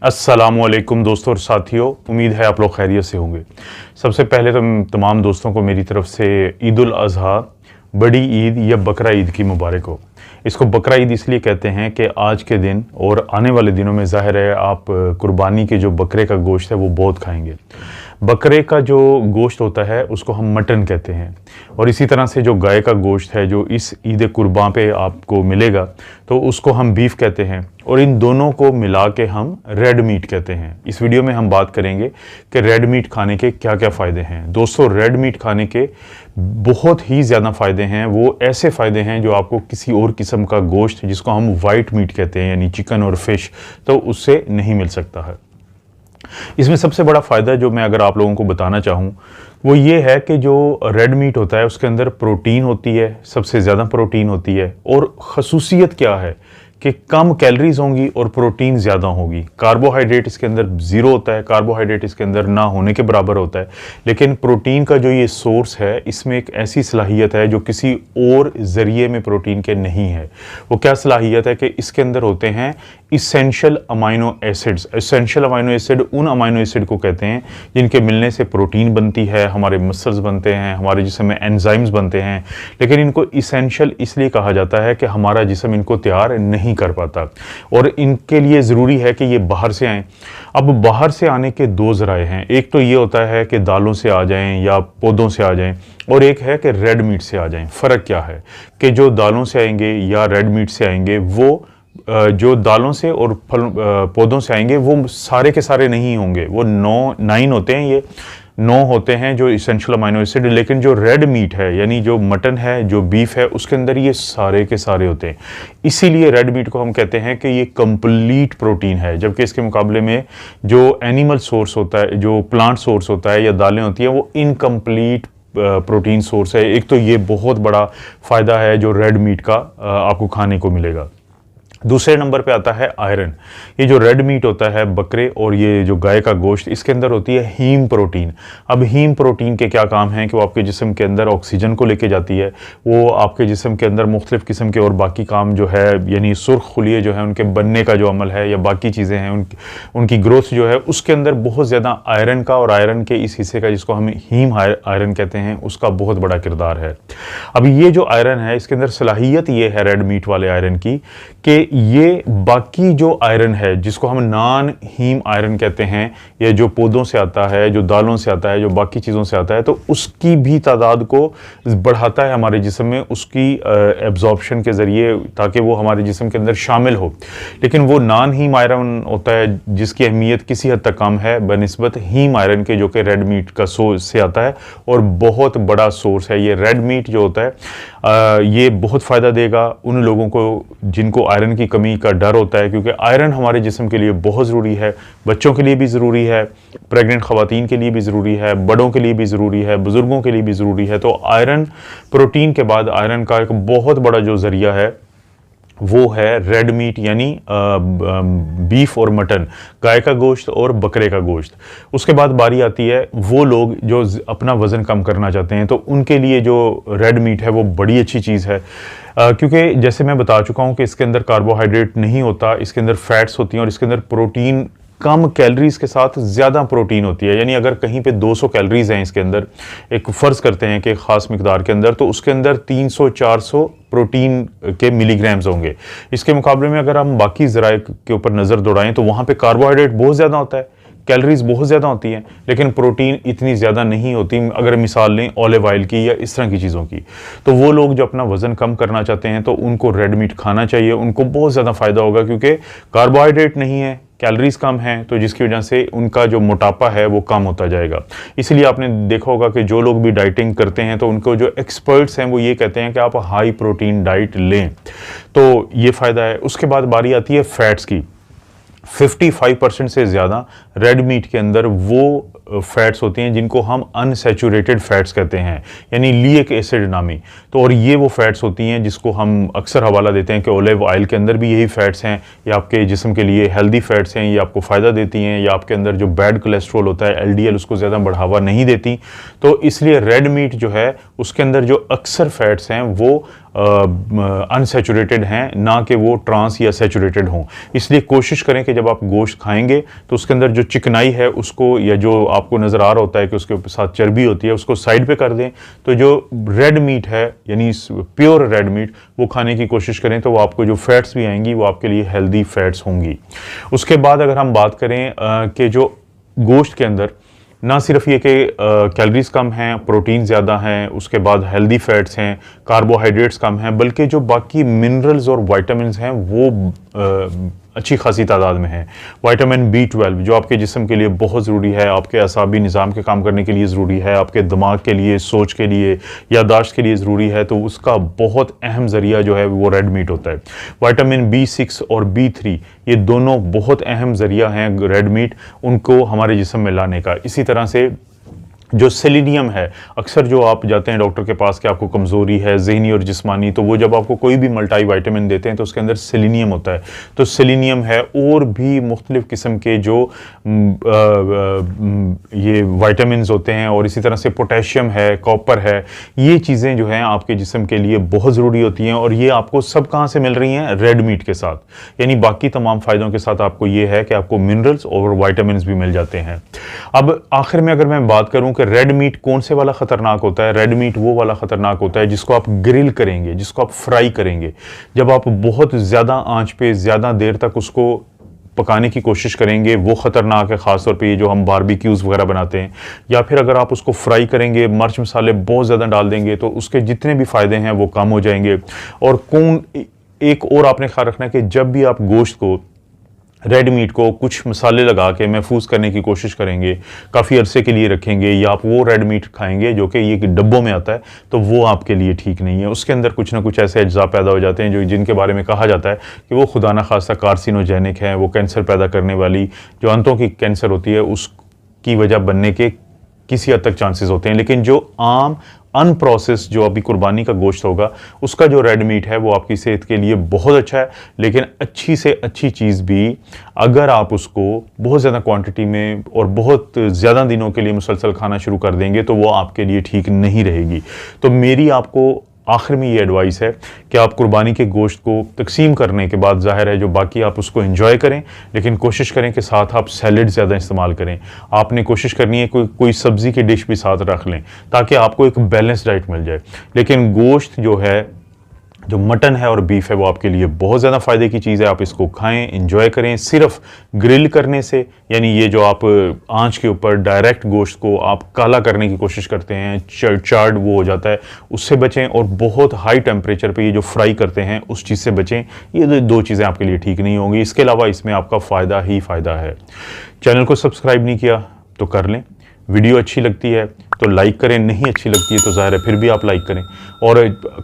अस्सलामुअलैकुम दोस्तों और साथियों, उम्मीद है आप लोग खैरियत से होंगे। सबसे पहले तो तमाम दोस्तों को मेरी तरफ से ईद उल अज़हा, बड़ी ईद या बकरा ईद की मुबारक हो। इसको बकरा ईद इसलिए कहते हैं कि आज के दिन और आने वाले दिनों में ज़ाहिर है आप कुर्बानी के जो बकरे का गोश्त है वो बहुत खाएंगे। बकरे का जो गोश्त होता है उसको हम मटन कहते हैं, और इसी तरह से जो गाय का गोश्त है जो इस ईद कुर्बान पे आपको मिलेगा तो उसको हम बीफ कहते हैं, और इन दोनों को मिला के हम रेड मीट कहते हैं। इस वीडियो में हम बात करेंगे कि रेड मीट खाने के क्या क्या फ़ायदे हैं। दोस्तों, रेड मीट खाने के बहुत ही ज़्यादा फ़ायदे हैं। वो ऐसे फ़ायदे हैं जो आपको किसी और किस्म का गोश्त जिसको हम वाइट मीट कहते हैं यानी चिकन और फिश, तो उससे नहीं मिल सकता है। इसमें सबसे बड़ा फ़ायदा जो मैं अगर आप लोगों को बताना चाहूँ वो ये है कि जो रेड मीट होता है उसके अंदर प्रोटीन होती है, सबसे ज़्यादा प्रोटीन होती है, और ख़ुसूसियत क्या है कि कम कैलोरीज होंगी और प्रोटीन ज़्यादा होगी। कार्बोहाइड्रेट इसके अंदर ज़ीरो होता है, कार्बोहाइड्रेट इसके अंदर ना होने के बराबर होता है, लेकिन प्रोटीन का जो ये सोर्स है इसमें एक ऐसी सलाहियत है जो किसी और ज़रिए में प्रोटीन के नहीं है। वो क्या सलाहियत है कि इसके अंदर होते हैं essential amino acids. Essential amino acid उन अमाइनो एसिड को कहते हैं जिनके मिलने से प्रोटीन बनती है, हमारे मसल्स बनते हैं, हमारे जिस्म में एंजाइम्स बनते हैं, लेकिन इनको इसेंशियल इसलिए कहा जाता है कि हमारा जिस्म इनको तैयार नहीं कर पाता, और इनके लिए ज़रूरी है कि ये बाहर से आएँ। अब बाहर से आने के दो ज़राए हैं, एक तो ये होता है कि दालों से आ जाएं या पौधों से आ जाएं, और एक है कि रेड मीट से आ जाएं। फ़र्क क्या है कि जो दालों से आएंगे या रेड मीट से आएंगे वो जो दालों से और पौधों से आएंगे वो सारे के सारे नहीं होंगे, वो 9 होते हैं, ये 9 होते हैं जो इसेंशियल अमाइनो एसिड। लेकिन जो रेड मीट है यानी जो मटन है, जो बीफ है, उसके अंदर ये सारे के सारे होते हैं। इसीलिए रेड मीट को हम कहते हैं कि ये कंप्लीट प्रोटीन है, जबकि इसके मुकाबले में जो एनिमल सोर्स होता है, जो प्लांट सोर्स होता है या दालें होती हैं, वो इनकम्प्लीट प्रोटीन सोर्स है। एक तो ये बहुत बड़ा फ़ायदा है जो रेड मीट का आपको खाने को मिलेगा। दूसरे नंबर पे आता है आयरन। ये जो रेड मीट होता है बकरे और ये जो गाय का गोश्त, इसके अंदर होती है हीम प्रोटीन। अब हीम प्रोटीन के क्या काम हैं कि वो आपके जिस्म के अंदर ऑक्सीजन को लेके जाती है, वो आपके जिस्म के अंदर मुख्तलिफ किस्म के और बाकी काम जो है यानी सुर्ख खुलिये जो है उनके बनने का जो अमल है या बाकी चीज़ें हैं उनकी ग्रोथ जो है उसके अंदर बहुत ज़्यादा आयरन का, और आयरन के इस हिस्से का जिसको हम हीम आयरन कहते हैं, उसका बहुत बड़ा किरदार है। अब ये जो आयरन है इसके अंदर सलाहियत ये है रेड मीट वाले आयरन की कि ये बाकी जो आयरन है जिसको हम नॉन हीम आयरन कहते हैं, या जो पौधों से आता है, जो दालों से आता है, जो बाकी चीज़ों से आता है, तो उसकी भी तादाद को बढ़ाता है हमारे जिस्म में उसकी एब्जॉर्प्शन के ज़रिए, ताकि वो हमारे जिस्म के अंदर शामिल हो। लेकिन वो नॉन हीम आयरन होता है जिसकी अहमियत किसी हद तक कम है बनस्बत हीम आयरन के, जो कि रेड मीट का सोर्स से आता है और बहुत बड़ा सोर्स है। ये रेड मीट जो होता है ये बहुत फ़ायदा देगा उन लोगों को जिनको आयरन की कमी का डर होता है, क्योंकि आयरन हमारे जिस्म के लिए बहुत ज़रूरी है। बच्चों के लिए भी ज़रूरी है, प्रेग्नेंट ख़वातीन के लिए भी ज़रूरी है, बड़ों के लिए भी ज़रूरी है, बुज़ुर्गों के लिए भी ज़रूरी है। तो आयरन प्रोटीन के बाद आयरन का एक बहुत बड़ा जो ज़रिया है वो है रेड मीट यानी बीफ और मटन, गाय का गोश्त और बकरे का गोश्त। उसके बाद बारी आती है वो लोग जो अपना वज़न कम करना चाहते हैं, तो उनके लिए जो रेड मीट है वो बड़ी अच्छी चीज़ है, क्योंकि जैसे मैं बता चुका हूँ कि इसके अंदर कार्बोहाइड्रेट नहीं होता, इसके अंदर फैट्स होती हैं, और इसके अंदर प्रोटीन कम कैलोरीज के साथ ज़्यादा प्रोटीन होती है। यानी अगर कहीं पे 200 कैलोरीज हैं इसके अंदर, एक फ़र्ज़ करते हैं कि ख़ास मिकदार के अंदर, तो उसके अंदर 300-400 प्रोटीन के मिलीग्राम्स होंगे। इसके मुकाबले में अगर हम बाकी ज़राए के ऊपर नज़र दौड़ाएं तो वहाँ पे कार्बोहाइड्रेट बहुत ज़्यादा होता है, कैलोरीज बहुत ज़्यादा होती हैं, लेकिन प्रोटीन इतनी ज़्यादा नहीं होती। अगर मिसाल लें ऑलिव ऑयल की या इस तरह की चीज़ों की, तो वो लोग जो अपना वज़न कम करना चाहते हैं तो उनको रेड मीट खाना चाहिए, उनको बहुत ज़्यादा फ़ायदा होगा, क्योंकि कार्बोहाइड्रेट नहीं है, कैलोरीज कम हैं, तो जिसकी वजह से उनका जो मोटापा है वो कम होता जाएगा। इसलिए आपने देखा होगा कि जो लोग भी डाइटिंग करते हैं तो उनको जो एक्सपर्ट्स हैं वो ये कहते हैं कि आप हाई प्रोटीन डाइट लें, तो ये फ़ायदा है। उसके बाद बारी आती है फैट्स की। 55% से ज़्यादा रेड मीट के अंदर वो फैट्स होती हैं जिनको हम अनसैचुरेटेड फैट्स कहते हैं, यानी लिएक एसिड नामी। तो और ये वो फैट्स होती हैं जिसको हम अक्सर हवाला देते हैं कि ओलिव ऑयल के अंदर भी यही फैट्स हैं, ये आपके जिस्म के लिए हेल्दी फैट्स हैं, ये आपको फ़ायदा देती हैं, या आपके अंदर जो बैड कोलेस्ट्रॉल होता है LDL उसको ज़्यादा बढ़ावा नहीं देती। तो इसलिए रेड मीट जो है उसके अंदर जो अक्सर फैट्स हैं वो अनसेचुरेटेड हैं, ना कि वो ट्रांस या सेचुरेटेड हों। इसलिए कोशिश करें कि जब आप गोश्त खाएंगे तो उसके अंदर जो चिकनाई है उसको, या जो आपको नज़र आ रहा होता है कि उसके साथ चर्बी होती है, उसको साइड पे कर दें। तो जो रेड मीट है, यानी प्योर रेड मीट, वो खाने की कोशिश करें, तो वो आपको जो फैट्स भी आएंगी वो आपके लिए हेल्दी फैट्स होंगी। उसके बाद अगर हम बात करें कि जो गोश्त के अंदर ना सिर्फ ये कि कैलोरीज कम हैं, प्रोटीन ज़्यादा हैं, उसके बाद हेल्दी फैट्स हैं, कार्बोहाइड्रेट्स कम हैं, बल्कि जो बाकी मिनरल्स और विटामिन्स हैं वो अच्छी खासी तादाद में है। विटामिन B12 जो आपके जिस्म के लिए बहुत ज़रूरी है, आपके असाबी निज़ाम के काम करने के लिए ज़रूरी है, आपके दिमाग के लिए, सोच के लिए, याददाश्त के लिए ज़रूरी है, तो उसका बहुत अहम ज़रिया जो है वो रेड मीट होता है। विटामिन B6 और B3 ये दोनों बहुत अहम ज़रिया हैं रेड मीट उनको हमारे जिस्म में लाने का। इसी तरह से जो सेलेनियम है, अक्सर जो आप जाते हैं डॉक्टर के पास कि आपको कमज़ोरी है ज़हनी और जिस्मानी, तो वो जब आपको कोई भी मल्टी विटामिन देते हैं तो उसके अंदर सेलेनियम होता है। तो सेलेनियम है, और भी मुख्तलिफ़ किस्म के जो ये विटामिन्स होते हैं, और इसी तरह से पोटेशियम है, कॉपर है, ये चीज़ें जो हैं आपके जिस्म के लिए बहुत ज़रूरी होती हैं। और ये आपको सब कहाँ से मिल रही हैं? रेड मीट के साथ। यानी बाकी तमाम फ़ायदों के साथ आपको ये है कि आपको मिनरल्स और विटामिन्स भी मिल जाते हैं। अब आखिर में अगर मैं बात करूँ रेड मीट कौन से वाला खतरनाक होता है, रेड मीट वो वाला खतरनाक होता है जिसको आप ग्रिल करेंगे, जिसको आप फ्राई करेंगे। जब आप बहुत ज़्यादा आंच पे ज़्यादा देर तक उसको पकाने की कोशिश करेंगे, वो खतरनाक है। ख़ासतौर पे ये जो हम बारबेक्यूज़ वगैरह बनाते हैं, या फिर अगर आप उसको फ्राई करेंगे, मिर्च मसाले बहुत ज़्यादा डाल देंगे, तो उसके जितने भी फ़ायदे हैं वो कम हो जाएंगे। और एक और आपने ख्याल रखना है कि जब भी आप गोश्त को, रेड मीट को कुछ मसाले लगा के महफूज करने की कोशिश करेंगे, काफ़ी अरसे के लिए रखेंगे, या आप वो रेड मीट खाएंगे जो कि ये डब्बों में आता है, तो वो आपके लिए ठीक नहीं है। उसके अंदर कुछ ना कुछ ऐसे अज्जा पैदा हो जाते हैं जो जिनके बारे में कहा जाता है कि वो खुदा न खास्ता कार्सिनोजेनिक है, वो कैंसर पैदा करने वाली जो अंतों की कैंसर होती है उसकी वजह बनने के किसी हद तक चांसेस होते हैं। लेकिन जो आम अनप्रोसेस जो अभी कुर्बानी का गोश्त होगा, उसका जो रेड मीट है वो आपकी सेहत के लिए बहुत अच्छा है। लेकिन अच्छी से अच्छी चीज़ भी अगर आप उसको बहुत ज़्यादा क्वांटिटी में और बहुत ज़्यादा दिनों के लिए मुसलसल खाना शुरू कर देंगे तो वो आपके लिए ठीक नहीं रहेगी। तो मेरी आपको आखिर में ये एडवाइस है कि आप कुर्बानी के गोश्त को तकसीम करने के बाद, ज़ाहिर है जो बाकी आप उसको एंजॉय करें, लेकिन कोशिश करें कि साथ आप सैलेड ज़्यादा इस्तेमाल करें। आपने कोशिश करनी है कोई सब्ज़ी की डिश भी साथ रख लें ताकि आपको एक बैलेंस डाइट मिल जाए। लेकिन गोश्त जो है, जो मटन है और बीफ है, वो आपके लिए बहुत ज़्यादा फ़ायदे की चीज़ है। आप इसको खाएं, इंजॉय करें। सिर्फ ग्रिल करने से, यानी ये जो आप आंच के ऊपर डायरेक्ट गोश्त को आप काला करने की कोशिश करते हैं, चार्ड वो हो जाता है, उससे बचें। और बहुत हाई टेम्परेचर पे ये जो फ्राई करते हैं उस चीज़ से बचें। ये दो चीज़ें आपके लिए ठीक नहीं होंगी। इसके अलावा इसमें आपका फ़ायदा ही फ़ायदा है। चैनल को सब्सक्राइब नहीं किया तो कर लें। वीडियो अच्छी लगती है तो लाइक करें, नहीं अच्छी लगती है तो ज़ाहिर है फिर भी आप लाइक करें। और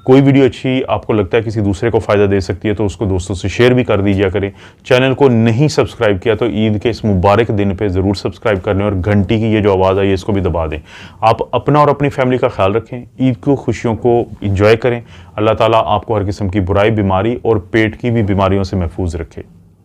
कोई वीडियो अच्छी आपको लगता है किसी दूसरे को फ़ायदा दे सकती है तो उसको दोस्तों से शेयर भी कर दीजिए करें। चैनल को नहीं सब्सक्राइब किया तो ईद के इस मुबारक दिन पे ज़रूर सब्सक्राइब कर लें, और घंटी की ये जो आवाज़ आई है इसको भी दबा दें। आप अपना और अपनी फैमिली का ख्याल रखें, ईद को खुशियों को इंजॉय करें। अल्लाह ताला आपको हर किस्म की बुराई, बीमारी और पेट की भी बीमारियों से महफूज रखे।